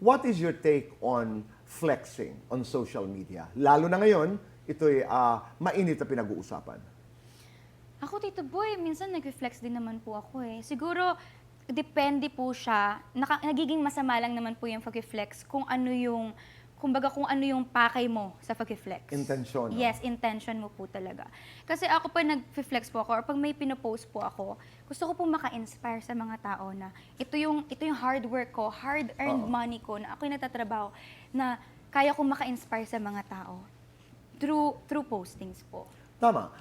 what is your take on flexing on social media? Lalo na ngayon, ito'y mainit na pinag-uusapan. Ako, Tito Boy, minsan nag-reflex din naman po ako eh. Siguro, depende po siya. Nagiging masama lang naman po yung pag-reflex kung ano yung, kumbaga kung ano yung pakay mo sa pag-reflex. Intention. No? Yes, intention mo po talaga. Kasi ako pa nag-reflex po ako or pag may pinopost po ako, gusto ko po maka-inspire sa mga tao na ito yung hard work ko, hard-earned money ko, na ako yung natatrabaho, na kaya kong maka-inspire sa mga tao through postings po. Tama.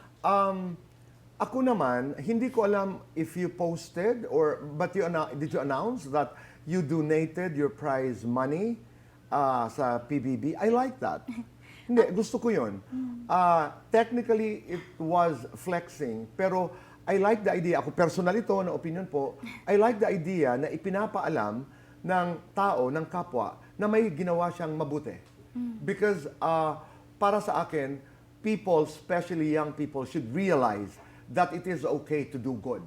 Ako naman, hindi ko alam if you posted but did you announce that you donated your prize money sa PBB? I like that. Hindi, gusto ko yun. Technically, it was flexing, pero I like the idea. Ako personal ito, na opinion po, I like the idea na ipinapaalam ng tao, ng kapwa, na may ginawa siyang mabuti. Because para sa akin, people, especially young people, should realize that it is okay to do good.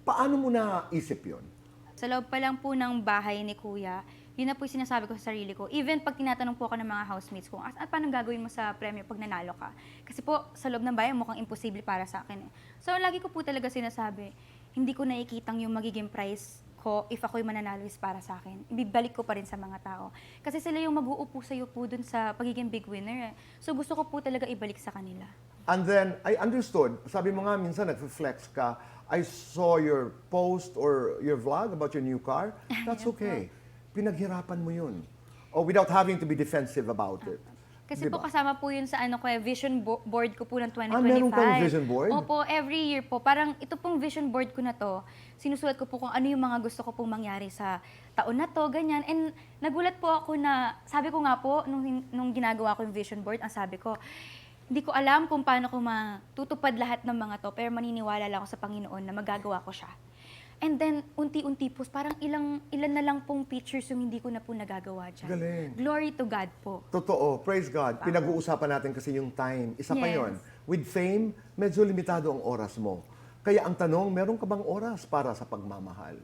Paano mo naisip yun? Sa loob pa lang po ng bahay ni Kuya, yun na po yung sinasabi ko sa sarili ko. Even pag tinatanong po ako ng mga housemates ko, at paano gagawin mo sa premyo pag nanalo ka? Kasi po, sa loob ng bahay, mukhang imposible para sa akin eh. So, lagi ko po talaga sinasabi, hindi ko nakikitang yung magiging prize ko if ako'y mananalo is para sa akin. Ibibalik ko pa rin sa mga tao. Kasi sila yung mag-uupo sa'yo po dun sa pagiging big winner eh. So, gusto ko po talaga ibalik sa kanila. And then, I understood, sabi mo nga minsan nag-flex ka, I saw your post or your vlog about your new car. That's okay. Pinaghirapan mo yun. Or without having to be defensive about it. Kasi Diba? po kasama po yun sa vision board ko po ng 2025. Meron kang vision board? Opo, every year po. Parang ito pong vision board ko na to, sinusulat ko po kung ano yung mga gusto ko pong mangyari sa taon na to, ganyan. And nagulat po ako na, sabi ko nga po, nung ginagawa ko yung vision board, ang sabi ko, hindi ko alam kung paano ko matutupad lahat ng mga to, pero maniniwala lang ako sa Panginoon na magagawa ko siya. And then, unti-unti po, parang ilan na lang pong pictures yung hindi ko na po nagagawa dyan. Galing. Glory to God po. Totoo, praise God. Pinag-uusapan natin kasi yung time. Isa pa Yes. yon. With fame, medyo limitado ang oras mo. Kaya ang tanong, meron ka bang oras para sa pagmamahal?